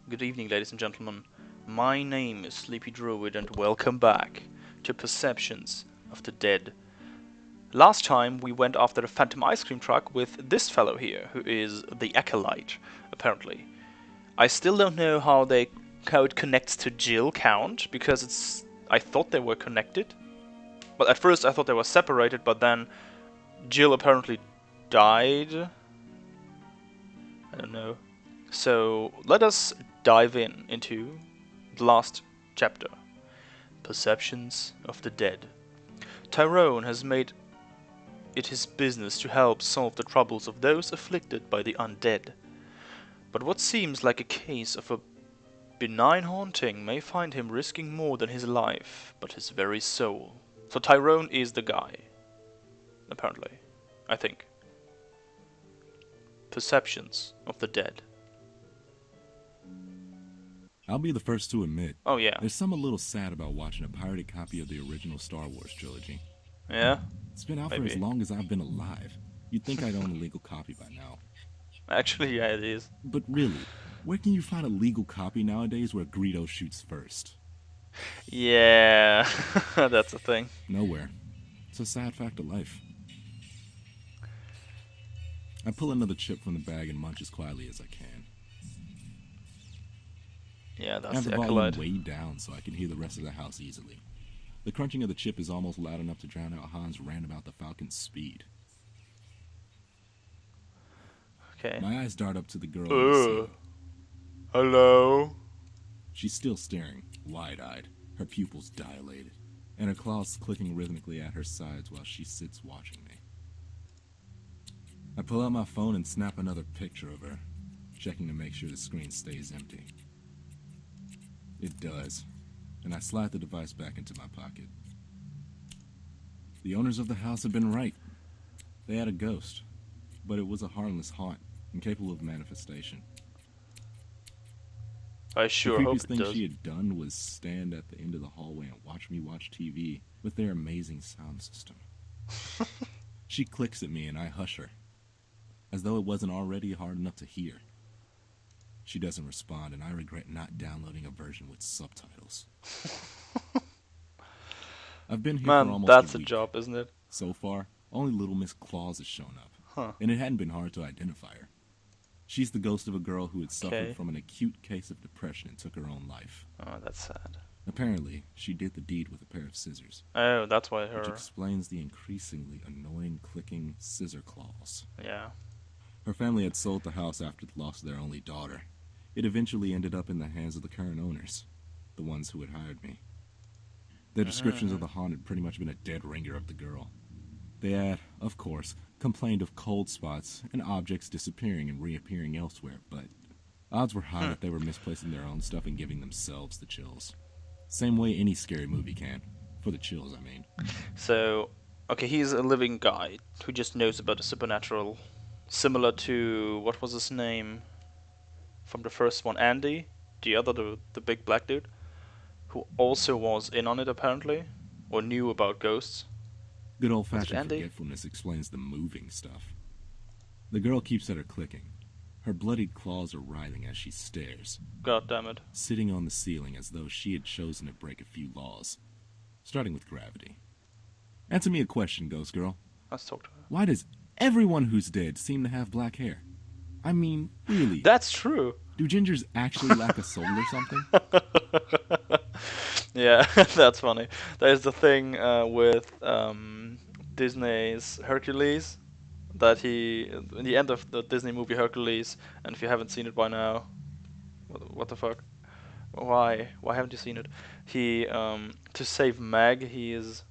Good evening, ladies and gentlemen. My name is SleepyDruid, and welcome back to Perceptions of the Dead. Last time we went after the phantom ice cream truck with this fellow here, who is the Acolyte, apparently. I still don't know how it connects to Jill Count, because I thought they were connected. But at first I thought they were separated, but then Jill apparently died. I don't know. So let us dive into the last chapter. Perceptions of the Dead. Tyrone has made it his business to help solve the troubles of those afflicted by the undead. But what seems like a case of a benign haunting may find him risking more than his life, but his very soul. So Tyrone is the guy. Apparently. I think. Perceptions of the Dead. I'll be the first to admit, Oh yeah. there's something a little sad about watching a pirated copy of the original Star Wars trilogy. Yeah? It's been out Maybe. for as long as I've been alive. You'd think I'd own a legal copy by now. Actually, yeah, it is. But really, where can you find a legal copy nowadays where Greedo shoots first? Yeah, that's the thing. Nowhere. It's a sad fact of life. I pull another chip from the bag and munch as quietly as I can. Yeah, I that's have the the volume Acolyte. way down so I can hear the rest of the house easily. The crunching of the chip is almost loud enough to drown out Han's rant about the Falcon's speed. Okay. My eyes dart up to the girl on the ceiling. Hello? She's still staring, wide-eyed, her pupils dilated, and her claws clicking rhythmically at her sides while she sits watching me. I pull out my phone and snap another picture of her, checking to make sure the screen stays empty. It does, and I slide the device back into my pocket. The owners of the house had been right. They had a ghost, but it was a harmless haunt, incapable of manifestation. I sure The hope creepiest it thing does. she had done was stand at the end of the hallway and watch me watch TV with their amazing sound system. She clicks at me and I hush her, as though it wasn't already hard enough to hear. She doesn't respond, and I regret not downloading a version with subtitles. I've been here for Man, almost that's a a week. job, isn't it? So far, only Little Miss Claus has shown up, Huh. and it hadn't been hard to identify her. She's the ghost of a girl who had Okay. suffered from an acute case of depression and took her own life. Oh, that's sad. Apparently, she did the deed with a pair of scissors, Oh, that's why which her... explains the increasingly annoying clicking scissor claws. Yeah. Her family had sold the house after the loss of their only daughter. It eventually ended up in the hands of the current owners, the ones who had hired me. Their descriptions of the haunt had pretty much been a dead ringer of the girl. They had, of course, complained of cold spots and objects disappearing and reappearing elsewhere, but odds were high that they were misplacing their own stuff and giving themselves the chills. Same way any scary movie can. For the chills, I mean. So, okay, he's a living guy who just knows about the supernatural. Similar to, what was his name? From the first one, Andy? The big black dude? Who also was in on it, apparently? Or knew about ghosts. Good old-fashioned Andy? forgetfulness explains the moving stuff. The girl keeps at her clicking. Her bloodied claws are writhing as she stares, God damn it. sitting on the ceiling as though she had chosen to break a few laws, starting with gravity. Answer me a question, ghost girl. Let's talk to her. Why does everyone who's dead seem to have black hair? I mean, really, That's true. do gingers actually lack a soul or something? Yeah, that's funny. There's the thing with Disney's Hercules, that in the end of the Disney movie Hercules, and if you haven't seen it by now, what the fuck? Why haven't you seen it? He, to save Meg, he is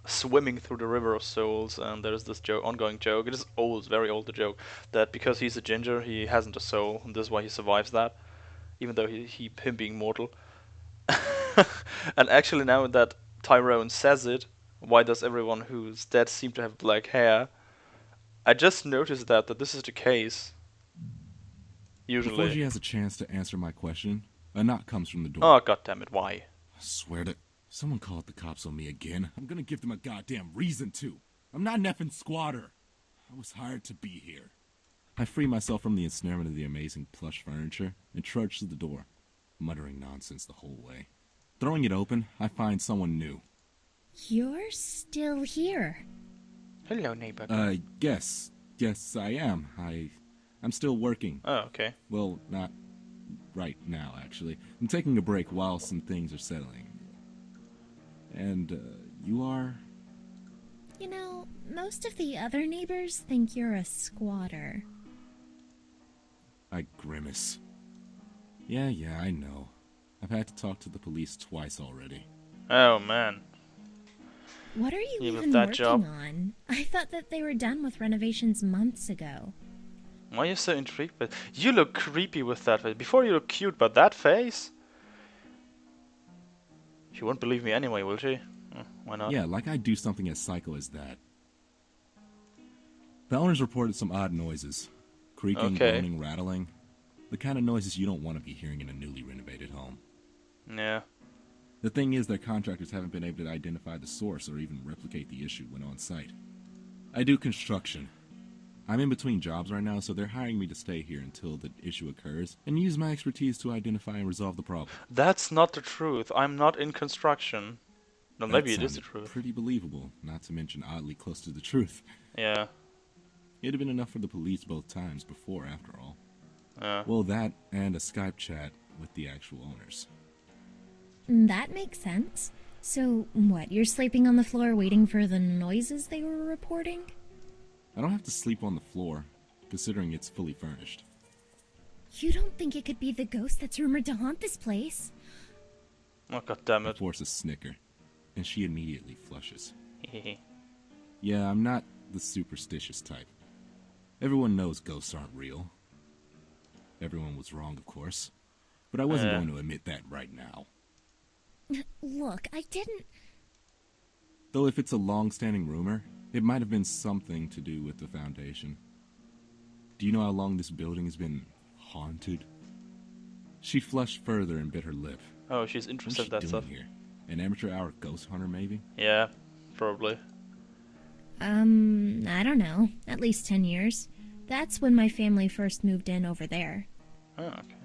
swimming through the river of souls, and there's this ongoing joke. It is old, very old, the joke, that because he's a ginger, he hasn't a soul, and this is why he survives that, even though him being mortal. And actually, now that Tyrone says it, why does everyone who's dead seem to have black hair? I just noticed that this is the case. Before she Usually. has a chance to answer my question, a knock comes from the door. Oh, god damn it, why? I swear to... Someone called the cops on me again. I'm gonna give them a goddamn reason to. I'm not an effing squatter. I was hired to be here. I free myself from the ensnarement of the amazing plush furniture and trudge to the door, muttering nonsense the whole way. Throwing it open, I find someone new. You're still here. Hello, neighbor. Yes. Yes, I am. I'm still working. Oh, okay. Well, not right now, actually. I'm taking a break while some things are settling. And, you are? You know, most of the other neighbors think you're a squatter. I grimace. Yeah, I know. I've had to talk to the police twice already. Oh, man. What are you Even even that working job? on? I thought that they were done with renovations months ago. Why are you so intrigued? But you look creepy with that face. Before you look cute, but that face? She won't believe me anyway, will she? Why not? Yeah, like I'd do something as psycho as that. The owners reported some odd noises. Creaking, Okay. groaning, rattling. The kind of noises you don't want to be hearing in a newly renovated home. Yeah. The thing is, their contractors haven't been able to identify the source or even replicate the issue when on site. I do construction. I'm in between jobs right now, so they're hiring me to stay here until the issue occurs and use my expertise to identify and resolve the problem. That's not the truth. I'm not in construction. No, maybe That it is the sounded truth. pretty believable, not to mention oddly close to the truth. Yeah. It'd have been enough for the police both times before, after all. Yeah. Well, that and a Skype chat with the actual owners. That makes sense. So, what, you're sleeping on the floor waiting for the noises they were reporting? I don't have to sleep on the floor, considering it's fully furnished. You don't think it could be the ghost that's rumored to haunt this place? Oh, god damn I it. force a snicker, and she immediately flushes. Yeah, I'm not the superstitious type. Everyone knows ghosts aren't real. Everyone was wrong, of course. But I wasn't going to admit that right now. Look, I didn't... Though if it's a long-standing rumor, it might have been something to do with the foundation. Do you know how long this building has been haunted? She flushed further and bit her lip. Oh, she's What's interested she in that doing stuff. here? An amateur hour ghost hunter, maybe? Yeah, probably. I don't know. At least 10 years. That's when my family first moved in over there. Oh, okay.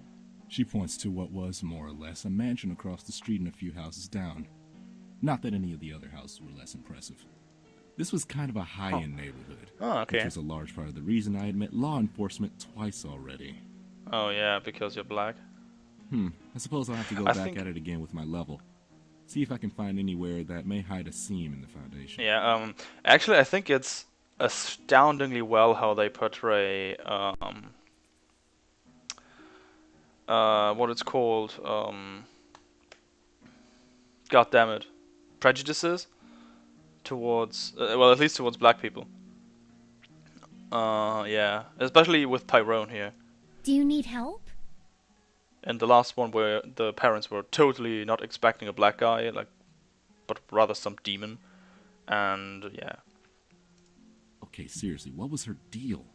She points to what was, more or less, a mansion across the street and a few houses down. Not that any of the other houses were less impressive. This was kind of a high-end neighborhood, Oh, okay. which was a large part of the reason I had met law enforcement twice already. Oh, yeah, because you're black. I suppose I'll have to go I back think- at it again with my level. See if I can find anywhere that may hide a seam in the foundation. Yeah, actually, I think it's astoundingly well how they portray, what it's called, god damn it, prejudices towards, well, at least towards black people. Yeah, especially with Tyrone here. Do you need help? And the last one where the parents were totally not expecting a black guy, like, but rather some demon. And yeah. Okay, seriously, what was her deal?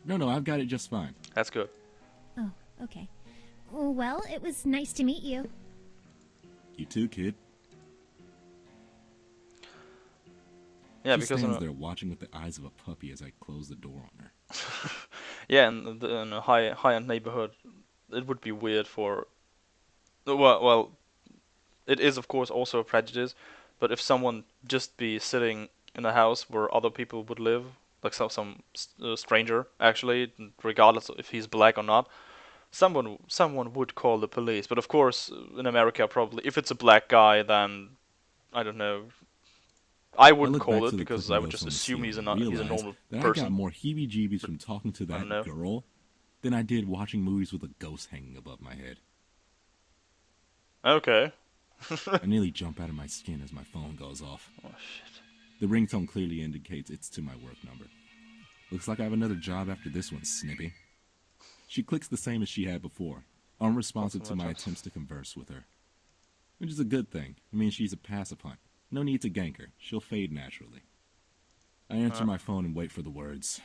No, I've got it just fine. That's good. Oh, okay. Well, it was nice to meet you. You too, kid. Yeah, She because stands there watching with the eyes of a puppy as I close the door on her. yeah, in a high-end neighborhood, it would be weird for. Well, it is of course also a prejudice, but if someone just be sitting in a house where other people would live, like some stranger actually, regardless of if he's black or not, someone would call the police. But of course, in America, probably if it's a black guy, then I don't know. I wouldn't look back call to it the because clipping I would notes just on the assume he's a ceiling and he's a realize normal that I got person. more heebie-jeebies from talking to don't that know. girl than I did watching movies with a ghost hanging above my head. Okay. I nearly jump out of my skin as my phone goes off. Oh shit. The ringtone clearly indicates it's to my work number. Looks like I have another job after this one, Snippy. She clicks the same as she had before, unresponsive to my attempts to converse with her. Which is a good thing. It means she's a passive hunt. No need to gank her. She'll fade naturally. I answer my phone and wait for the words.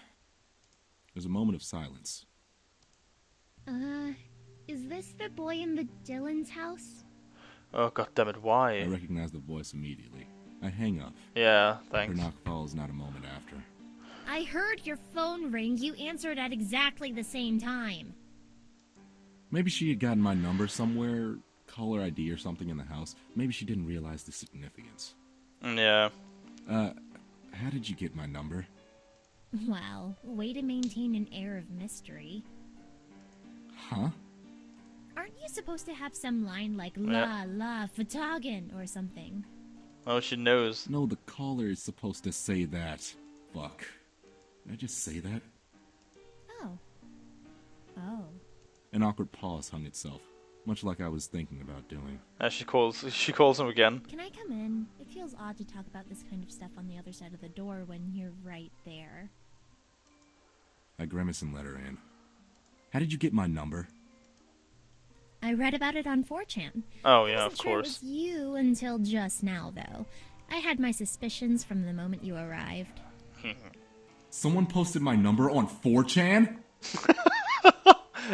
There's a moment of silence. Is this the boy in the Dylan's house? Oh god damn it! I Why? recognize the voice immediately. I hang up. Yeah, Her thanks. knock follows not a moment after. I heard your phone ring. You answered at exactly the same time. Maybe she had gotten my number somewhere, caller ID or something in the house. Maybe she didn't realize the significance. Yeah. How did you get my number? Well, way to maintain an air of mystery. Huh? Aren't you supposed to have some line like la la photogin or something? Oh, she knows. No, the caller is supposed to say that. Fuck. Did I just say that? Oh. Oh. An awkward pause hung itself, much like I was thinking about doing. She calls him again. Can I come in? It feels odd to talk about this kind of stuff on the other side of the door when you're right there. I grimace and let her in. How did you get my number? I read about it on 4chan. Oh I yeah, wasn't of sure course. it was you until just now, though. I had my suspicions from the moment you arrived. Someone posted my number on 4chan?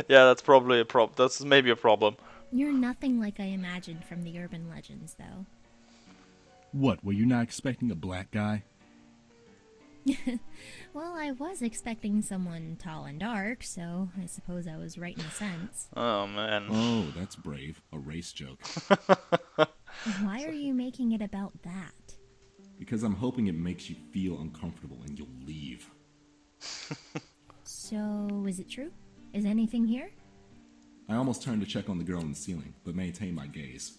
Yeah, that's probably a That's maybe a problem. You're nothing like I imagined from the urban legends, though. What, were you not expecting a black guy? Well, I was expecting someone tall and dark, so I suppose I was right in a sense. Oh man. Oh, that's brave. A race joke. Why are you making it about that? Because I'm hoping it makes you feel uncomfortable and you'll leave. So, is it true? Is anything here? I almost turned to check on the girl in the ceiling, but maintained my gaze.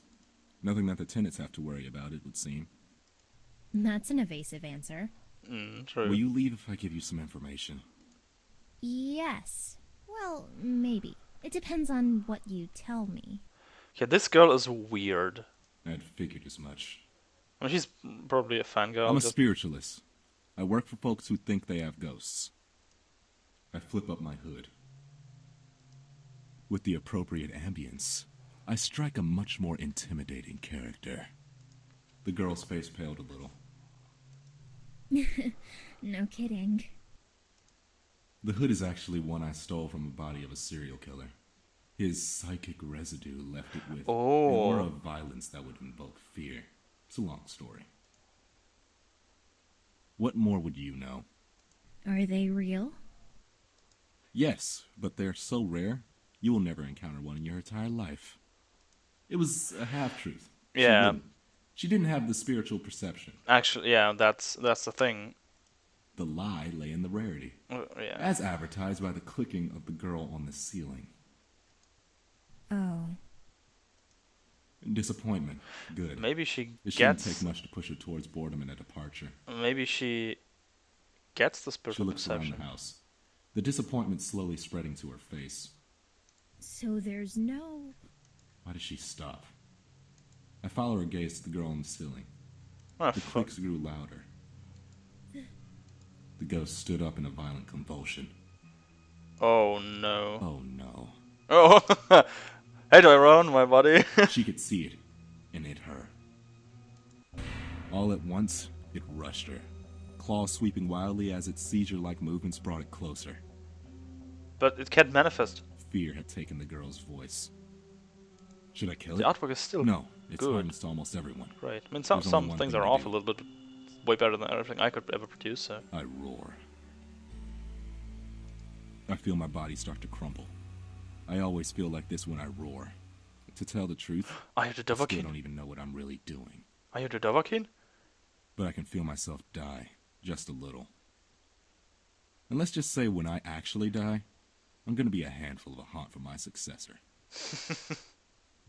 Nothing that the tenants have to worry about, it would seem. That's an evasive answer. True. Will you leave if I give you some information? Yes. Well, maybe. It depends on what you tell me. Yeah, this girl is weird. I'd figured as much. Well, she's probably a fangirl. I'm a spiritualist. I work for folks who think they have ghosts. I flip up my hood. With the appropriate ambience, I strike a much more intimidating character. The girl's face paled a little. No kidding. The hood is actually one I stole from the body of a serial killer. His psychic residue left it with an aura of violence that would invoke fear. It's a long story. What more would you know? Are they real? Yes, but they're so rare, you will never encounter one in your entire life. It was a half-truth. Yeah. She didn't have the spiritual perception. Actually, yeah, that's the thing. The lie lay in the rarity, Yeah. as advertised by the clicking of the girl on the ceiling. Oh. Disappointment. Good. Maybe she It shouldn't gets. take much to push her towards boredom and a departure. Maybe she gets the She spiritual looks around perception. the house, the disappointment slowly spreading to her face. So there's no... Why does she stop? I follow her gaze to the girl on the ceiling. Oh, The fuck. clicks grew louder. The ghost stood up in a violent convulsion. Oh no. Oh no. Oh, hey Tyrone, my buddy. She could see it, and it her. All at once, it rushed her, claws sweeping wildly as its seizure-like movements brought it closer. But it can't manifest. Fear had taken the girl's voice. Should I kill The it? artwork is still No, it's good. harmless to almost everyone. Great. I mean, There's only some one things thing are to off do. a little bit, but it's way better than everything I could ever produce. So. I roar. I feel my body start to crumble. I always feel like this when I roar. To tell the truth, Are you the I still Dovahkiin? don't even know what I'm really doing. Are you the Dovahkiin? But I can feel myself die, just a little. And let's just say when I actually die, I'm gonna be a handful of a haunt for my successor.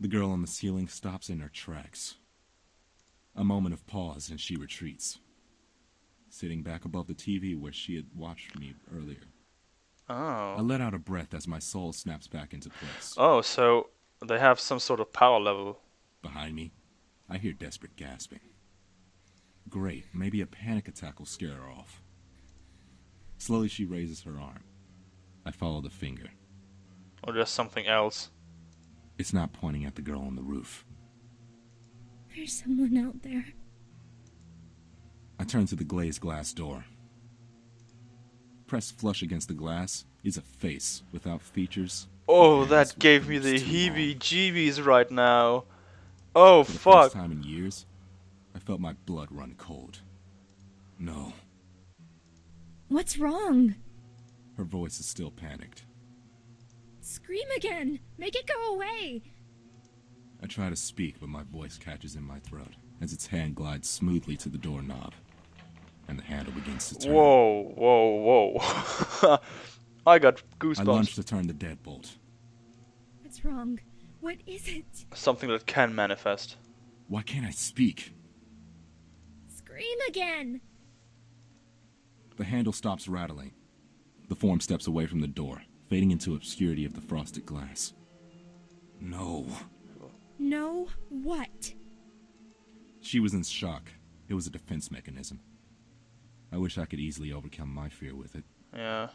The girl on the ceiling stops in her tracks. A moment of pause and she retreats, sitting back above the TV where she had watched me earlier. I Oh. let out a breath as my soul snaps back into place. Oh, so they have some sort of power level. Behind me, I hear desperate gasping. Great, maybe a panic attack will scare her off. Slowly she raises her arm. I follow the finger. Or just something else. It's not pointing at the girl on the roof. There's someone out there. I turn to the glazed glass door. Pressed flush against the glass is a face without features. Oh, Hands that with gave me fingers the too long. heebie-jeebies right now. Oh, For the fuck. first time in years, I felt my blood run cold. No. What's wrong? Her voice is still panicked. Scream again! Make it go away! I try to speak, but my voice catches in my throat as its hand glides smoothly to the doorknob, and the handle begins to turn. Whoa, whoa, whoa. I got I goosebumps. lunge to turn the deadbolt. What's wrong? What is it? Something that can manifest. Why can't I speak? Scream again! The handle stops rattling. The form steps away from the door, fading into obscurity of the frosted glass. No. No, what? She was in shock. It was a defense mechanism. I wish I could easily overcome my fear with it. Yeah.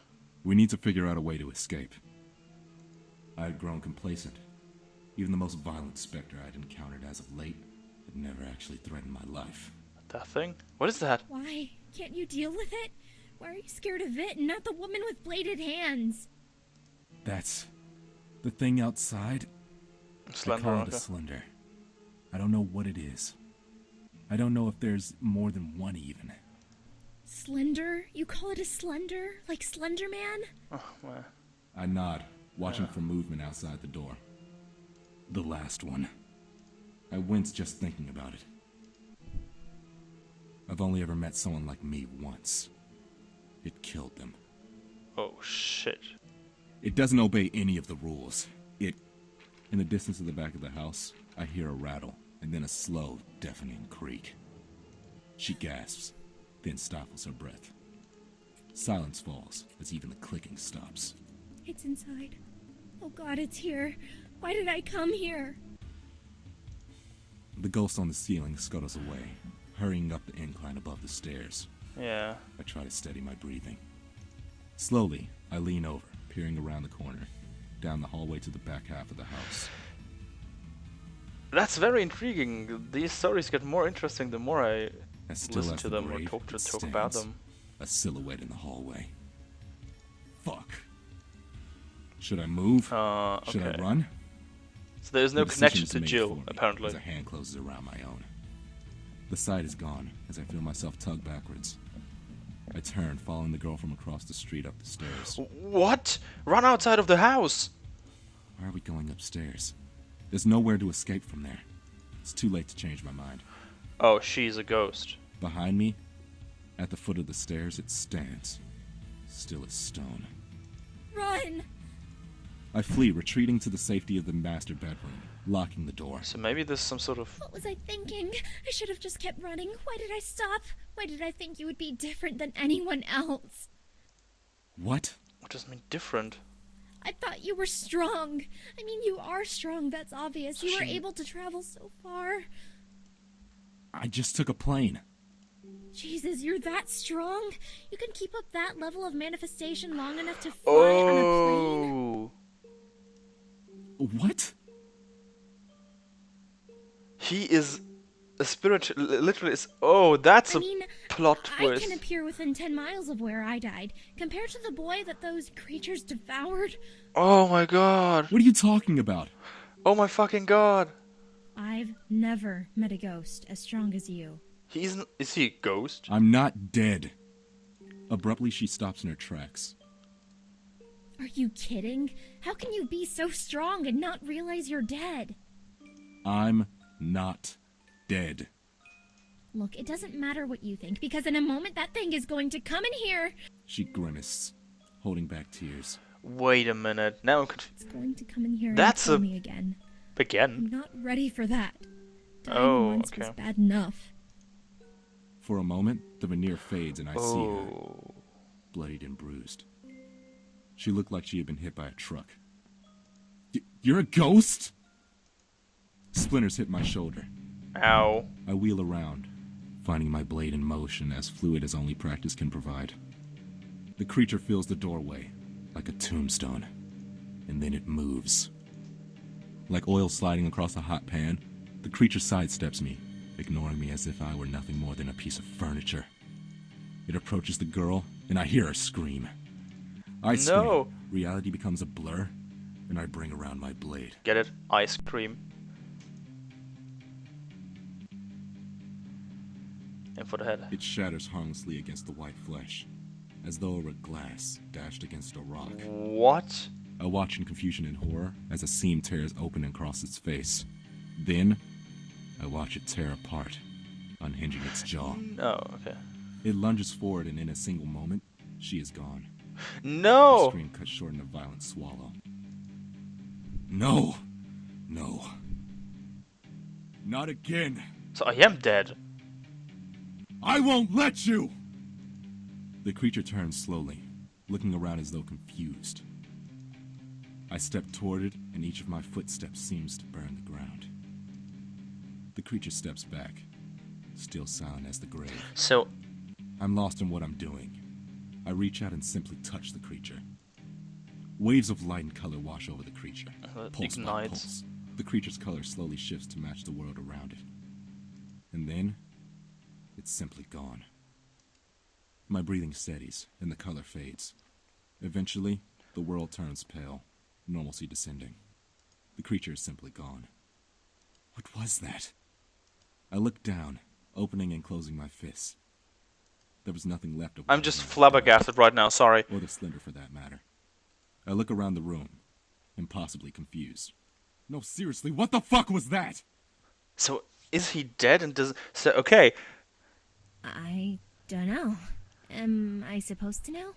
We need to figure out a way to escape. I had grown complacent. Even the most violent specter I'd encountered as of late had never actually threatened my life. That thing? What is that? Why? Can't you deal with it? Why are you scared of it and not the woman with bladed hands? That's the thing outside. I call it a slender. I don't know what it is. I don't know if there's more than one even. Slender? You call it a slender? Like Slenderman? Oh, man. I nod, watching for movement outside the door. The last one. I wince just thinking about it. I've only ever met someone like me once. It killed them. Oh, shit. It doesn't obey any of the rules. In the distance of the back of the house, I hear a rattle, and then a slow, deafening creak. She gasps, then stifles her breath. Silence falls as even the clicking stops. It's inside. Oh God, it's here. Why did I come here? The ghost on the ceiling scuttles away, hurrying up the incline above the stairs. Yeah. I try to steady my breathing. Slowly, I lean over, peering around the corner, down the hallway to the back half of the house. That's very intriguing. These stories get more interesting the more I As still listen as to the them or grave, talk it about stands, them. a silhouette in the hallway. Fuck. Should I move? Okay. Should I run? So there's no The decision connection is to made Jill, for me apparently. As a hand closes around my own. The sight is gone as I feel myself tug backwards. I turn, following the girl from across the street up the stairs. What? Run outside of the house! Why are we going upstairs? There's nowhere to escape from there. It's too late to change my mind. Oh, she's a ghost. Behind me, at the foot of the stairs, it stands, still as stone. Run! I flee, retreating to the safety of the master bedroom, locking the door. So maybe there's some sort of... What was I thinking? I should have just kept running. Why did I stop? Why did I think you would be different than anyone else? What? What does it mean different? I thought you were strong. I mean, you are strong, that's obvious. You were able to travel so far. I just took a plane. Jesus, you're that strong? You can keep up that level of manifestation long enough to fly on a plane? Oh! What? He is a spiritual... Literally is... Oh, that's I a mean, plot I twist. can appear within 10 miles of where I died. Compared to the boy that those creatures devoured, Oh my god. What are you talking about? Oh my fucking god. I've never met a ghost as strong as you. Is he a ghost? I'm not dead. Abruptly, she stops in her tracks. Are you kidding? How can you be so strong and not realize you're dead? I'm not dead. Look, it doesn't matter what you think, because in a moment that thing is going to come in here. She grimaces, holding back tears. Wait a minute. Now I'm confused. It's going to come in here That's and kill a- me again. Again? I'm not ready for that. Dying Oh, once okay. was bad enough. For a moment, the veneer fades and I see her, Oh. bloodied and bruised. She looked like she had been hit by a truck. You're a ghost? Splinters hit my shoulder. Ow. I wheel around, finding my blade in motion as fluid as only practice can provide. The creature fills the doorway, like a tombstone, and then it moves. Like oil sliding across a hot pan, the creature sidesteps me, ignoring me as if I were nothing more than a piece of furniture. It approaches the girl, and I hear her scream. I scream. No. Reality becomes a blur, and I bring around my blade. Get it? Ice cream. And for the head. It shatters harmlessly against the white flesh. as though it were glass dashed against a rock. What? I watch in confusion and horror as a seam tears open across its face. Then, I watch it tear apart, unhinging its jaw. Oh, okay. It lunges forward, and in a single moment, she is gone. The No! scream cut short in a violent swallow. No! No. Not again! So I am dead. I won't let you! The creature turns slowly, looking around as though confused. I step toward it, and each of my footsteps seems to burn the ground. The creature steps back, still silent as the grave. So, I'm lost in what I'm doing. I reach out and simply touch the creature. Waves of light and color wash over the creature. Pulse by ignites. pulse. The creature's color slowly shifts to match the world around it. And then, it's simply gone. My breathing steadies, and the color fades. Eventually, the world turns pale, normalcy descending. The creature is simply gone. What was that? I look down, opening and closing my fists. There was nothing left of I'm just flabbergasted right now, sorry. or the Slender for that matter. I look around the room, impossibly confused. No, seriously, what the fuck was that? So, is he dead and does... So, okay. I don't know. Am I supposed to know?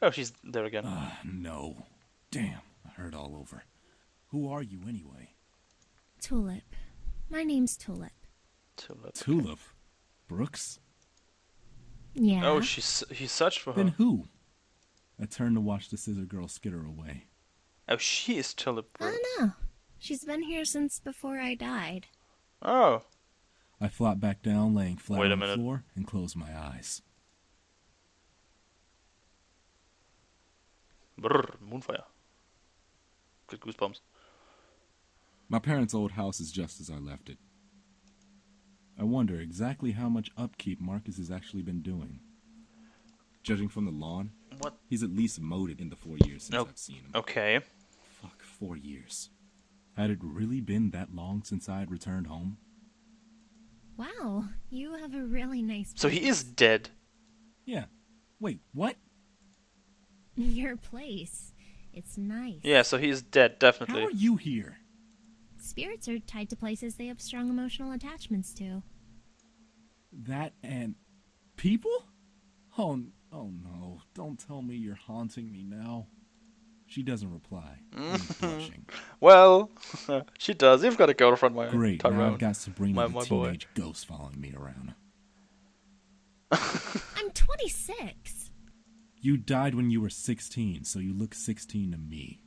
Oh, she's there again. No. Damn, I hurt all over. Who are you anyway? Tulip. My name's Tulip. Tulip. Tulip? Brooks? Yeah. Oh, he searched for her. Then who? I turn to watch the scissor girl skitter away. Oh, she is Tulip. I don't know. She's been here since before I died. Oh. I flop back down, laying flat Wait a on the minute. floor, and close my eyes. Brrr, Moonfire. Good goosebumps. My parents' old house is just as I left it. I wonder exactly how much upkeep Marcus has actually been doing. Judging from the lawn, What? he's at least mowed it in the 4 years since Nope. I've seen him. Okay. Fuck, 4 years. Had it really been that long since I had returned home? Wow, you have a really nice So he is dead. Yeah. Wait, what? Your place. It's nice. Yeah, so he is dead, How definitely. are you here? Spirits are tied to places they have strong emotional attachments to. That and people? Oh no, don't tell me you're haunting me now. She doesn't reply. only blushing. Well, she does. You've got a girlfriend, my Great, now Tyrone. I've got Sabrina My the boy. teenage ghost following me around. I'm 26. You died when you were 16, so you look 16 to me.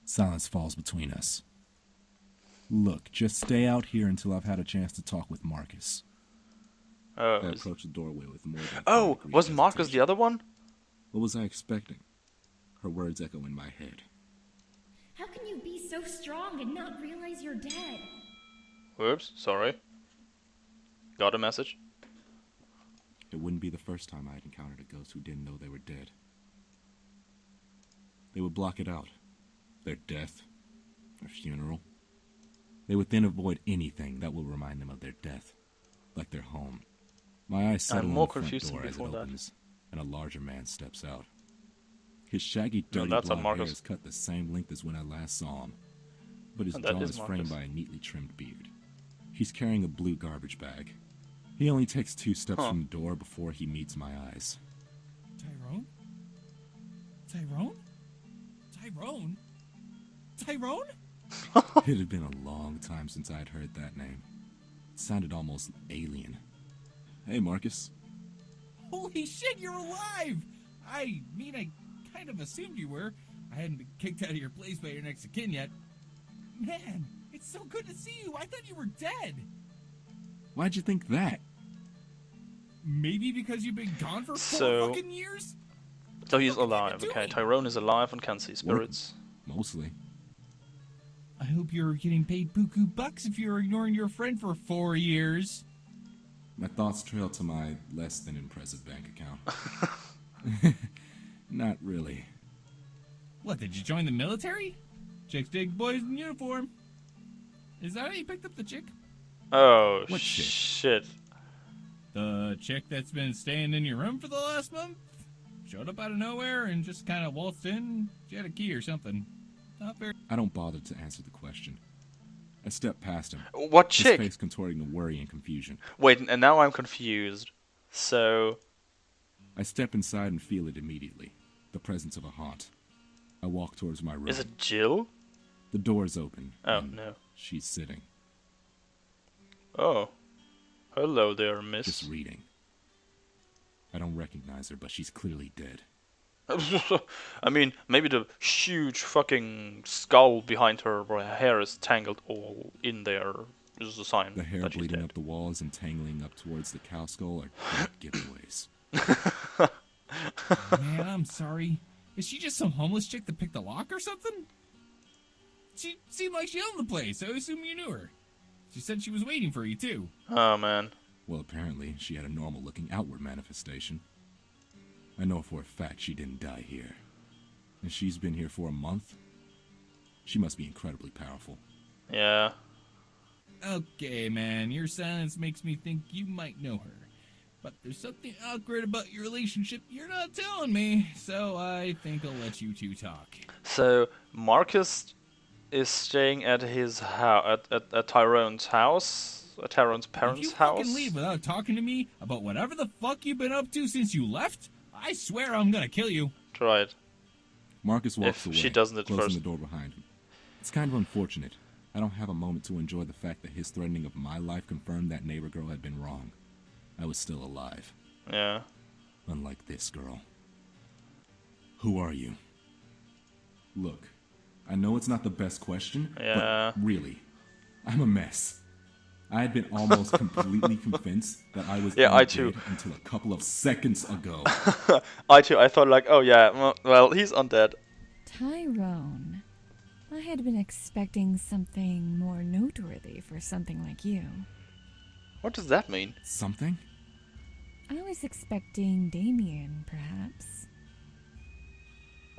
Silence falls between us. Look, just stay out here until I've had a chance to talk with Marcus. Oh, I is- approach the doorway with more than oh, 5 degrees was Marcus the hesitation. other one? What was I expecting? Her words echo in my head. How can you be so strong and not realize you're dead? Whoops, sorry. Got a message. It wouldn't be the first time I had encountered a ghost who didn't know they were dead. They would block it out. Their death, their funeral. They would then avoid anything that will remind them of their death, like their home. My eyes settle I'm on more the front confused than door as it before that. opens, and a larger man steps out. His shaggy, No, dirty that's not blonde hair Marcus. is cut the same length as when I last saw him, but his And that jaw is is framed Marcus. by a neatly trimmed beard. He's carrying a blue garbage bag. He only takes 2 steps Huh. from the door before he meets my eyes. Tyrone? Tyrone? Tyrone? Tyrone? It had been a long time since I had heard that name. It sounded almost alien. Hey, Marcus. Holy shit, you're alive! I mean, I kind of assumed you were. I hadn't been kicked out of your place by your next of kin yet. Man, it's so good to see you. I thought you were dead. Why'd you think that? Maybe because you've been gone for 4 So- fucking years? So he's fuck have you alive, been okay. doing? Tyrone is alive and can see spirits. Mostly. I hope you're getting paid buku bucks if you're ignoring your friend for 4 years. My thoughts trail to my less than impressive bank account. Not really. What, did you join the military? Chicks dig boys in uniform. Is that how you picked up the chick? Oh, What chick? shit. The chick that's been staying in your room for the last month? showed up out of nowhere and just kind of waltzed in. She had a key or something. Not very. I don't bother to answer the question. I step past him, What his chick? face contorting in worry and confusion. Wait, and now I'm confused. So, I step inside and feel it immediately. The presence of a haunt. I walk towards my room. is it Jill? The door's open. Oh, and no. She's sitting, Oh. Hello there, miss. just reading. I don't recognize her, but she's clearly dead. I mean, maybe the huge fucking skull behind her where her hair is tangled all in there is a sign The hair that she's bleeding dead. up the walls and tangling up towards the cow skull are dead giveaways. Man, I'm sorry. Is she just some homeless chick that picked the lock or something? She seemed like she owned the place, so I assume you knew her. She said she was waiting for you, too. Oh, man. Well, apparently, she had a normal-looking outward manifestation. I know for a fact she didn't die here. And she's been here for a month? She must be incredibly powerful. Yeah. Okay, man, your silence makes me think you might know her. But there's something awkward about your relationship you're not telling me, so I think I'll let you two talk. So, Marcus is staying at his house, at Tyrone's house? At Tyrone's If parents' you house? fucking leave without talking to me about whatever the fuck you've been up to since you left, I swear I'm gonna kill you. Right. Marcus walks If away, she doesn't at closing first. the door behind him. It's kind of unfortunate. I don't have a moment to enjoy the fact that his threatening of my life confirmed that neighbor girl had been wrong. I was still alive. Yeah. Unlike this girl. Who are you? Look, I know it's not the best question, Yeah. but really, I'm a mess. I had been almost completely convinced that I was Yeah, I undead too. until a couple of seconds ago. I too, I thought like, oh yeah, well, he's undead. Tyrone. I had been expecting something more noteworthy for something like you. What does that mean? Something? I was expecting Damien, perhaps.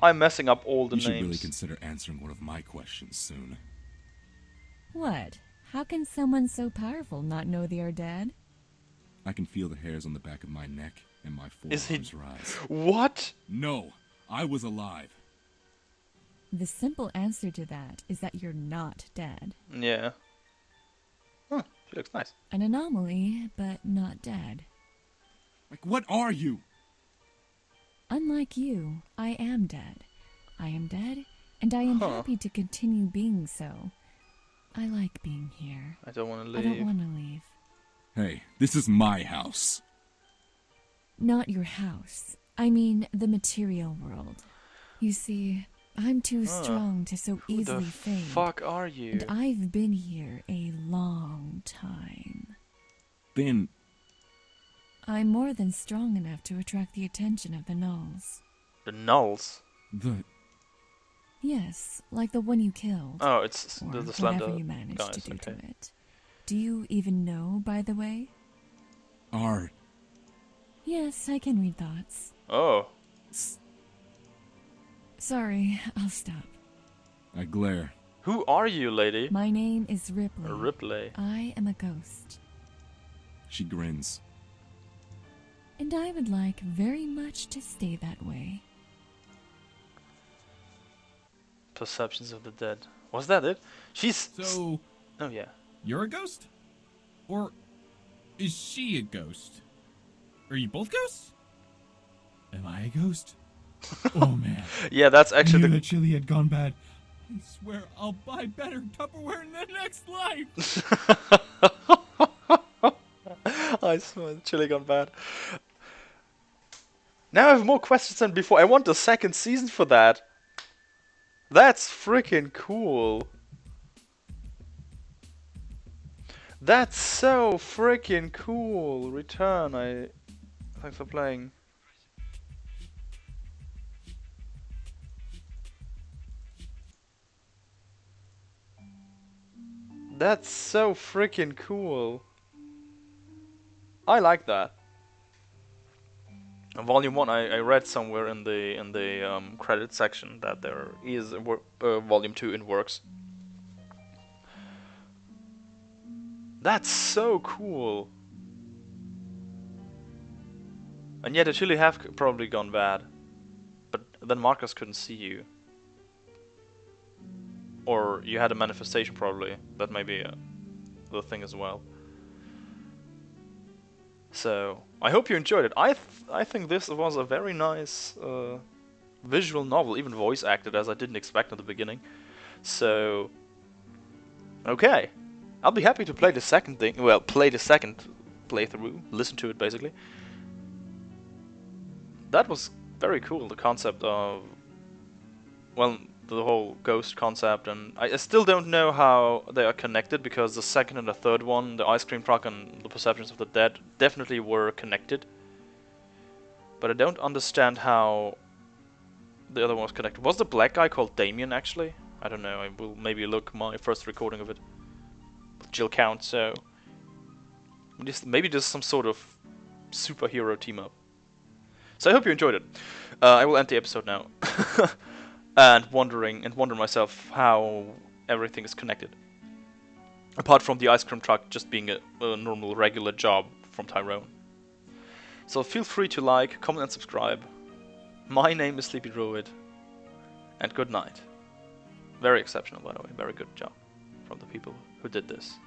I'm messing up all the You should names. really consider answering one of my questions soon. What? How can someone so powerful not know they are dead? I can feel the hairs on the back of my neck and my Is he- forearms rise. What? No, I was alive. The simple answer to that is that you're not dead. Yeah. Huh, she looks nice. An anomaly, but not dead. Like, what are you? Unlike you, I am dead. I am dead, and I am Huh. happy to continue being so. I like being here. I don't want to I don't leave. want to leave. Hey, this is my house. Not your house. I mean, the material world. You see, I'm too strong to so Who the easily fade. fuck are you? And I've been here a long time. Then, I'm more than strong enough to attract the attention of the Nulls. The Nulls. the... Yes, like the one you killed. Oh, it's or the Slender whatever you managed guys. to do Okay. to it. Do you even know, by the way? are... Yes, I can read thoughts. Oh. Sorry, I'll stop. I glare. Who are you, lady? My name is Ripley. Ripley. I am a ghost. She grins. And I would like very much to stay that way. Perceptions of the Dead. Was that it? She's... So, Oh, yeah. you're a ghost? Or is she a ghost? Are you both ghosts? Am I a ghost? Oh man. Yeah, that's I actually knew the... that chili had gone bad. I swear I'll buy better Tupperware in the next life. I swear, the chili gone bad. Now I have more questions than before. I want the second season for that. That's freaking cool. That's so freaking cool. Return, thanks for playing. That's so freaking cool. I like that. Volume 1, I read somewhere in the credit section that there is Volume 2 in works. That's so cool. And yet it really have probably gone bad. then Marcus couldn't see you. Or you had a manifestation probably. That may be the thing as well. So, I hope you enjoyed it. I think this was a very nice visual novel, even voice acted, as I didn't expect at the beginning. So, okay. I'll be happy to play the second thing. Well, play the second playthrough, listen to it basically. That was very cool, the concept of, well, the whole ghost concept, and I still don't know how they are connected, because the second and the third one, the ice cream truck and the perceptions of the dead, definitely were connected. But I don't understand how the other one was connected. Was the black guy called Damien, actually? I don't know, I will maybe look my first recording of it. Jill count, so maybe there's some sort of superhero team up. So I hope you enjoyed it. I will end the episode now. and wonder myself how everything is connected. Apart from the ice cream truck just being a normal, regular job from Tyrone. So feel free to like, comment and subscribe. My name is SleepyDruid. And good night. Very exceptional, by the way. Very good job from the people who did this.